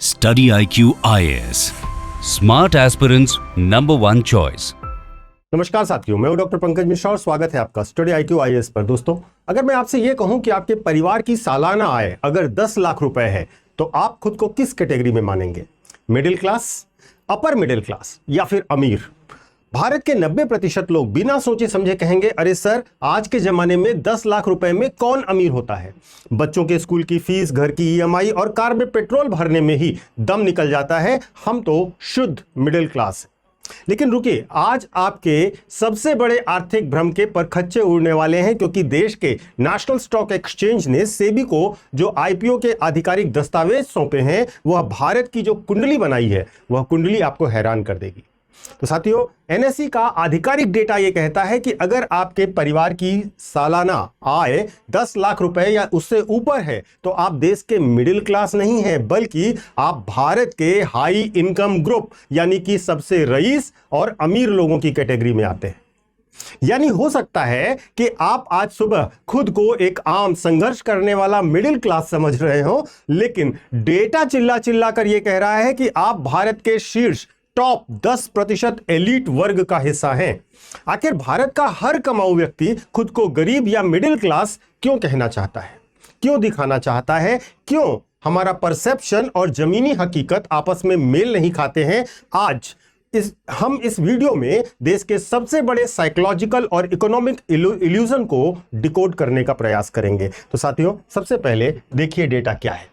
Study IQ IAS. Smart aspirants #1 choice. नमस्कार साथियों, मैं हूं डॉक्टर पंकज मिश्रा और स्वागत है आपका स्टडी IQ IAS पर। दोस्तों, अगर मैं आपसे ये कहूं कि आपके परिवार की सालाना आय अगर 10 लाख रुपए है तो आप खुद को किस कैटेगरी में मानेंगे? Middle class, upper middle class या फिर अमीर? भारत के 90% लोग बिना सोचे समझे कहेंगे, अरे सर, आज के जमाने में 10 लाख रुपए में कौन अमीर होता है? बच्चों के स्कूल की फीस, घर की EMI और कार में पेट्रोल भरने में ही दम निकल जाता है। हम तो शुद्ध मिडिल क्लास हैं। लेकिन रुकिए, आज आपके सबसे बड़े आर्थिक भ्रम के परखच्चे उड़ने वाले हैं, क्योंकि देश के नेशनल स्टॉक एक्सचेंज ने सेबी को जो IPO के आधिकारिक दस्तावेज सौंपे हैं, वह भारत की जो कुंडली बनाई है, वह कुंडली आपको हैरान कर देगी। तो साथियों, NSE का आधिकारिक डेटा यह कहता है कि अगर आपके परिवार की सालाना आय 10 लाख रुपए या उससे ऊपर है तो आप देश के मिडिल क्लास नहीं हैं, बल्कि आप भारत के हाई इनकम ग्रुप यानी कि सबसे रईस और अमीर लोगों की कैटेगरी में आते हैं। यानी हो सकता है कि आप आज सुबह खुद को एक आम संघर्ष करने वाला मिडिल क्लास समझ रहे हो, लेकिन डेटा चिल्ला चिल्ला कर यह कह रहा है कि आप भारत के शीर्ष टॉप 10% एलीट वर्ग का हिस्सा हैं। आखिर भारत का हर कमाऊ व्यक्ति खुद को गरीब या मिडिल क्लास क्यों कहना चाहता है, क्यों दिखाना चाहता है, क्यों हमारा परसेप्शन और जमीनी हकीकत आपस में मेल नहीं खाते हैं? आज हम इस वीडियो में देश के सबसे बड़े साइकोलॉजिकल और इकोनॉमिक इल्यूजन को डिकोड करने का प्रयास करेंगे। तो साथियों, सबसे पहले देखिए डेटा क्या है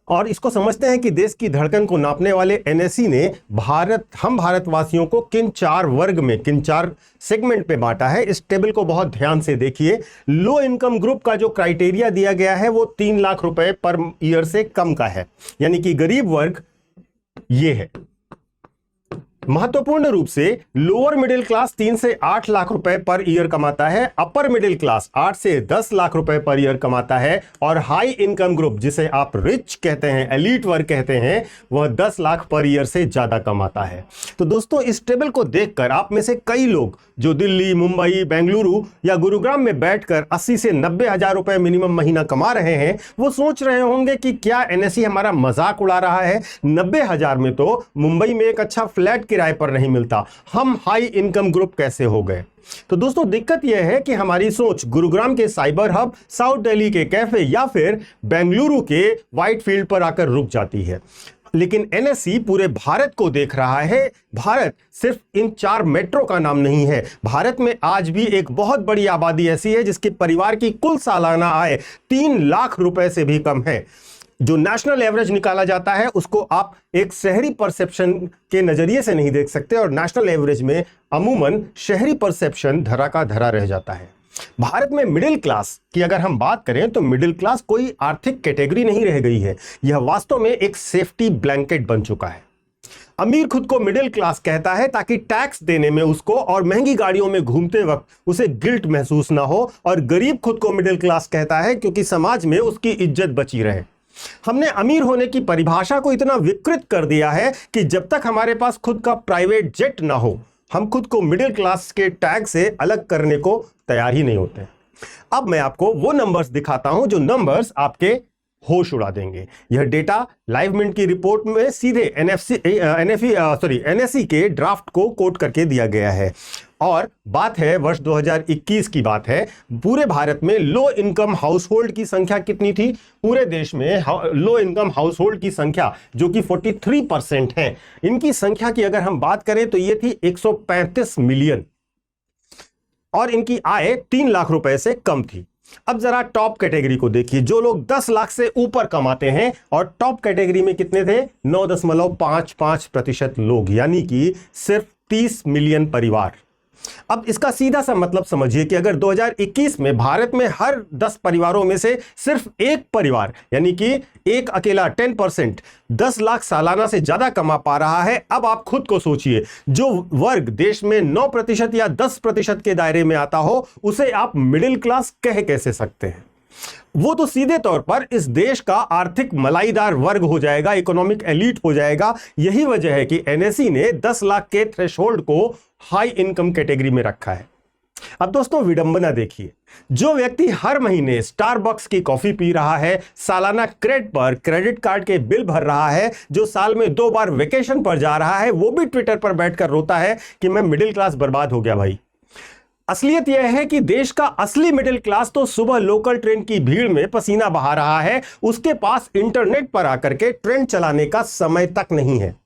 और इसको समझते हैं कि देश की धड़कन को नापने वाले NSE ने हम भारतवासियों को किन 4 वर्ग में, किन 4 सेगमेंट पे बांटा है। इस टेबल को बहुत ध्यान से देखिए। लो इनकम ग्रुप का जो क्राइटेरिया दिया गया है वो 3 लाख रुपए पर ईयर से कम का है, यानी कि गरीब वर्ग ये है। महत्वपूर्ण रूप से लोअर मिडिल क्लास 3 से 8 लाख रुपए पर ईयर कमाता है, अपर मिडिल क्लास 8 से 10 लाख रुपए पर ईयर कमाता है, और हाई इनकम ग्रुप जिसे आप रिच कहते हैं, एलीट वर्ग कहते हैं, वह 10 लाख पर ईयर से ज्यादा कमाता है। तो दोस्तों, इस टेबल को देखकर आप में से कई लोग जो दिल्ली, मुंबई, बेंगलुरु या गुरुग्राम में बैठकर 80 से 90 हजार रुपए मिनिमम महीना कमा रहे हैं, वो सोच रहे होंगे कि क्या NSE हमारा मजाक उड़ा रहा है? 90 हजार में तो मुंबई में एक अच्छा फ्लैट किराए पर नहीं मिलता, हम हाई इनकम ग्रुप कैसे हो गए? तो दोस्तों, दिक्कत यह है कि हमारी सोच गुरुग्राम के साइबर हब, साउथ दिल्ली के कैफे या फिर बेंगलुरु के व्हाइट फील्ड पर आकर रुक जाती है। लेकिन NSE पूरे भारत को देख रहा है। भारत सिर्फ इन 4 मेट्रो का नाम नहीं है। भारत में आज भी एक बहुत बड़ी आबादी ऐसी है जिसके परिवार की कुल सालाना आय 3 लाख रुपए से भी कम है। जो नेशनल एवरेज निकाला जाता है उसको आप एक शहरी परसेप्शन के नजरिए से नहीं देख सकते, और नेशनल एवरेज में अमूमन शहरी परसेप्शन धरा का धरा रह जाता है। भारत में मिडिल क्लास की अगर हम बात करें तो मिडिल क्लास कोई आर्थिक कैटेगरी नहीं रह गई है, यह वास्तव में एक सेफ्टी ब्लैंकेट बन चुका है। अमीर खुद को मिडिल क्लास कहता है ताकि टैक्स देने में उसको और महंगी गाड़ियों में घूमते वक्त उसे गिल्ट महसूस ना हो, और गरीब खुद को मिडिल क्लास कहता है क्योंकि समाज में उसकी इज्जत बची रहे। हमने अमीर होने की परिभाषा को इतना विकृत कर दिया है कि जब तक हमारे पास खुद का प्राइवेट जेट ना हो, हम खुद को मिडिल क्लास के टैग से अलग करने को तैयार ही नहीं होते। अब मैं आपको वो नंबर्स दिखाता हूं जो नंबर्स आपके होश उड़ा देंगे। यह डेटा लाइव मिनट की रिपोर्ट में सीधे NSE के ड्राफ्ट को कोट करके दिया गया है, और बात है वर्ष 2021 की बात है। पूरे भारत में लो इनकम हाउस होल्ड की संख्या कितनी थी? पूरे देश में लो इनकम हाउस होल्ड की संख्या जो कि 43% है, इनकी संख्या की अगर हम बात करें तो ये थी 135 मिलियन, और इनकी आय 3 लाख रुपए से कम थी। अब जरा टॉप कैटेगरी को देखिए, जो लोग 10 लाख से ऊपर कमाते हैं, और टॉप कैटेगरी में कितने थे? 9.55% लोग, यानी कि सिर्फ 30 मिलियन परिवार। अब इसका सीधा सा मतलब समझिए कि अगर 2021 में भारत में हर 10 परिवारों में से सिर्फ एक परिवार, यानी कि एक अकेला 10% 10 लाख सालाना से ज्यादा कमा पा रहा है, अब आप खुद को सोचिए, जो वर्ग देश में 9% या 10% के दायरे में आता हो, उसे आप मिडिल क्लास कह कैसे सकते हैं? वो तो सीधे तौर पर इस देश का आर्थिक मलाईदार वर्ग हो जाएगा, इकोनॉमिक एलीट हो जाएगा। यही वजह है कि NSE ने 10 लाख के थ्रेशोल्ड को हाई इनकम कैटेगरी में रखा है। अब दोस्तों विडंबना देखिए, जो व्यक्ति हर महीने स्टारबक्स की कॉफी पी रहा है, सालाना क्रेडिट पर क्रेडिट कार्ड के बिल भर रहा है, जो साल में 2 बार वेकेशन पर जा रहा है, वो भी ट्विटर पर बैठकर रोता है कि मैं मिडिल क्लास बर्बाद हो गया भाई। असलियत यह है कि देश का असली मिडिल क्लास तो सुबह लोकल ट्रेन की भीड़ में पसीना बहा रहा है, उसके पास इंटरनेट पर आकर के ट्रेन चलाने का समय तक नहीं है।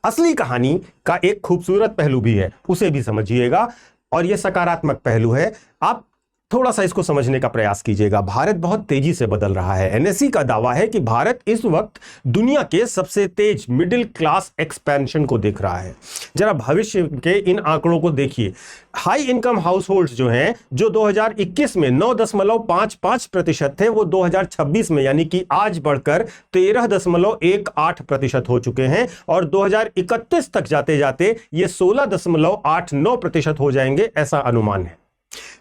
असली कहानी का एक खूबसूरत पहलू भी है, उसे भी समझिएगा, और यह सकारात्मक पहलू है। आप थोड़ा सा इसको समझने का प्रयास कीजिएगा। भारत बहुत तेजी से बदल रहा है। एनएससी का दावा है कि भारत इस वक्त दुनिया के सबसे तेज मिडिल क्लास एक्सपेंशन को देख रहा है। जरा भविष्य के इन आंकड़ों को देखिए। हाई इनकम हाउस होल्ड्स जो हैं, जो 2021 में 9.55% थे, वो 2026 में यानी कि आज बढ़कर 13.18% हो चुके हैं, और 2031 तक जाते जाते ये 16.89% हो जाएंगे, ऐसा अनुमान है।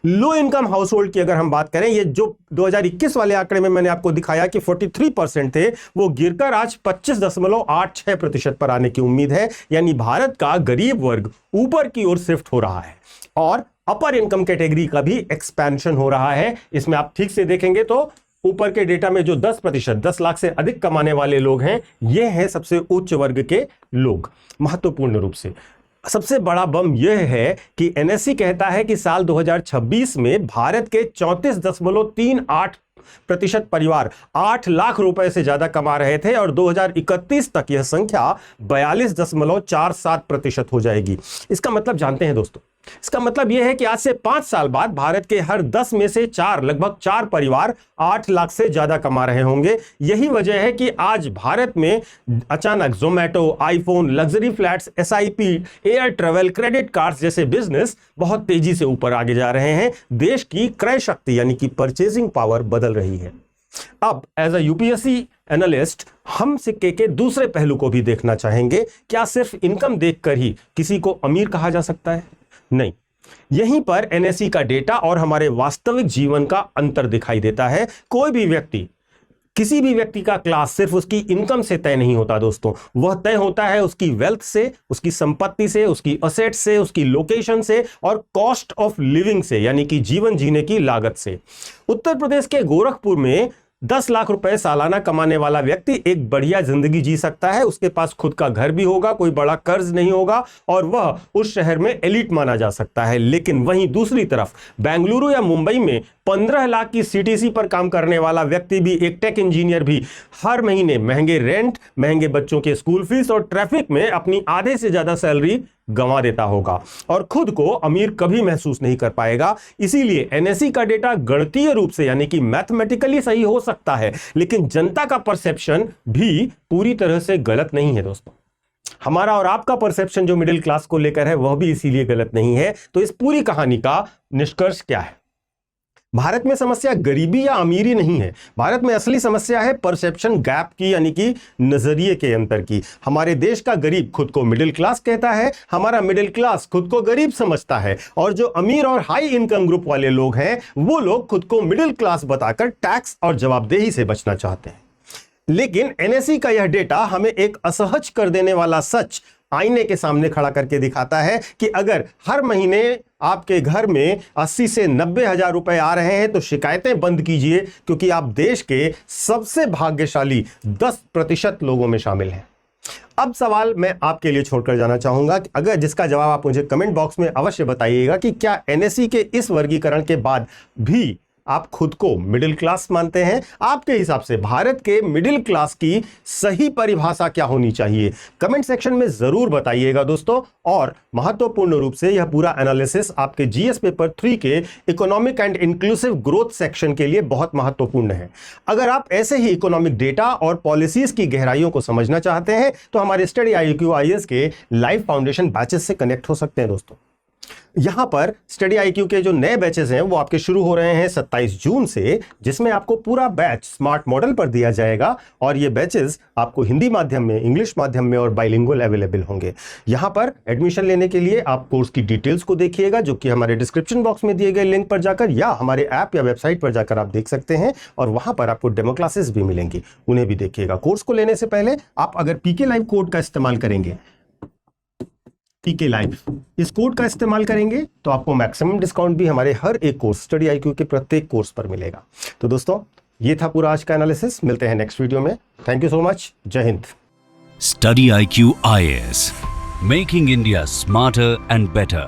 लो इनकम हाउस होल्ड की अगर हम बात करें, ये जो 2021 वाले आंकड़े में मैंने आपको दिखाया कि 43% थे, वो गिरकर आज 25.86% पर आने की उम्मीद है। यानी भारत का गरीब वर्ग ऊपर की ओर शिफ्ट हो रहा है, और अपर इनकम कैटेगरी का भी एक्सपेंशन हो रहा है। इसमें आप ठीक से देखेंगे तो ऊपर के डेटा में जो 10%, 10 लाख से अधिक कमाने वाले लोग हैं, ये हैं सबसे उच्च वर्ग के लोग। महत्वपूर्ण रूप से सबसे बड़ा बम यह है कि एनएससी कहता है कि साल 2026 में भारत के 34.38% परिवार 8 लाख रुपए से ज्यादा कमा रहे थे, और 2031 तक यह संख्या 42.47% हो जाएगी। इसका मतलब जानते हैं दोस्तों, इसका मतलब यह है कि आज से 5 साल बाद भारत के हर 10 में से 4, लगभग 4 परिवार 8 लाख से ज्यादा कमा रहे होंगे। यही वजह है कि आज भारत में अचानक Zomato, iPhone, luxury flats, SIP, air travel, credit cards जैसे बिजनेस बहुत तेजी से ऊपर आगे जा रहे हैं। देश की क्रय शक्ति यानी कि परचेजिंग पावर बदल रही है। अब एज अ यूपीएससी एनालिस्ट हम सिक्के के दूसरे पहलू को भी देखना चाहेंगे। क्या सिर्फ इनकम देखकर ही किसी को अमीर कहा जा सकता है? नहीं, यहीं पर एनएससी का डेटा और हमारे वास्तविक जीवन का अंतर दिखाई देता है। कोई भी व्यक्ति, किसी भी व्यक्ति का क्लास सिर्फ उसकी इनकम से तय नहीं होता दोस्तों, वह तय होता है उसकी वेल्थ से, उसकी संपत्ति से, उसकी असेट से, उसकी लोकेशन से, और कॉस्ट ऑफ लिविंग से यानी कि जीवन जीने की लागत से। उत्तर प्रदेश के गोरखपुर में 10 लाख रुपए सालाना कमाने वाला व्यक्ति एक बढ़िया जिंदगी जी सकता है। उसके पास खुद का घर भी होगा, कोई बड़ा कर्ज नहीं होगा, और वह उस शहर में एलिट माना जा सकता है। लेकिन वहीं दूसरी तरफ बेंगलुरु या मुंबई में 15 लाख की सीटीसी पर काम करने वाला व्यक्ति भी, एक टेक इंजीनियर भी, हर महीने महंगे रेंट, महंगे बच्चों के स्कूल फीस और ट्रैफिक में अपनी आधे से ज्यादा सैलरी गंवा देता होगा, और खुद को अमीर कभी महसूस नहीं कर पाएगा। इसीलिए एनएससी का डेटा गणितीय रूप से यानी कि मैथमेटिकली सही हो सकता है, लेकिन जनता का परसेप्शन भी पूरी तरह से गलत नहीं है दोस्तों। हमारा और आपका परसेप्शन जो मिडिल क्लास को लेकर है, वह भी इसीलिए गलत नहीं है। तो इस पूरी कहानी का निष्कर्ष क्या है? भारत में समस्या गरीबी या अमीरी नहीं है। भारत में असली समस्या है परसेप्शन गैप की, यानी कि नजरिए के अंतर की। हमारे देश का गरीब खुद को मिडिल क्लास कहता है, हमारा मिडिल क्लास खुद को गरीब समझता है, और जो अमीर और हाई इनकम ग्रुप वाले लोग हैं, वो लोग खुद को मिडिल क्लास बताकर टैक्स और जवाबदेही से बचना चाहते हैं। लेकिन एनएससी का यह डेटा हमें एक असहज कर देने वाला सच आईने के सामने खड़ा करके दिखाता है कि अगर हर महीने आपके घर में 80 से 90 हजार रुपए आ रहे हैं, तो शिकायतें बंद कीजिए, क्योंकि आप देश के सबसे भाग्यशाली 10% लोगों में शामिल हैं। अब सवाल मैं आपके लिए छोड़कर जाना चाहूंगा, कि अगर जिसका जवाब आप मुझे कमेंट बॉक्स में अवश्य बताइएगा कि क्या एनएससी के इस वर्गीकरण के बाद भी आप खुद को मिडिल क्लास मानते हैं? आपके हिसाब से भारत के मिडिल क्लास की सही परिभाषा क्या होनी चाहिए? कमेंट सेक्शन में जरूर बताइएगा दोस्तों। और महत्वपूर्ण रूप से यह पूरा एनालिसिस आपके जीएस पेपर 3 के economic and inclusive growth section के लिए बहुत महत्वपूर्ण है। अगर आप ऐसे ही इकोनॉमिक डेटा और पॉलिसीज की गहराइयों को समझना चाहते हैं, तो हमारे स्टडी IQ IAS के लाइव फाउंडेशन बैचेस से कनेक्ट हो सकते हैं दोस्तों। यहां पर स्टडी IQ के जो नए बैचेस हैं, वो आपके शुरू हो रहे हैं 27 जून से, जिसमें आपको पूरा बैच स्मार्ट मॉडल पर दिया जाएगा, और ये बैचेस आपको हिंदी माध्यम में, इंग्लिश माध्यम में और बाइलिंगुअल अवेलेबल होंगे। यहां पर एडमिशन लेने के लिए आप कोर्स की डिटेल्स को देखिएगा, जो कि हमारे डिस्क्रिप्शन बॉक्स में दिए गए लिंक पर जाकर या हमारे ऐप या वेबसाइट पर जाकर आप देख सकते हैं, और वहां पर आपको डेमो क्लासेस भी मिलेंगी, उन्हें भी देखिएगा। कोर्स को लेने से पहले आप अगर PK लाइव कोड का इस्तेमाल करेंगे PK लाइफ, इस कोड का इस्तेमाल करेंगे तो आपको मैक्सिमम डिस्काउंट भी हमारे हर एक कोर्स स्टडी IQ के प्रत्येक कोर्स पर मिलेगा। तो दोस्तों ये था पूरा आज का एनालिसिस, मिलते हैं नेक्स्ट वीडियो में। थैंक यू सो मच, जय Hind. Study IQ IAS, making India smarter and better.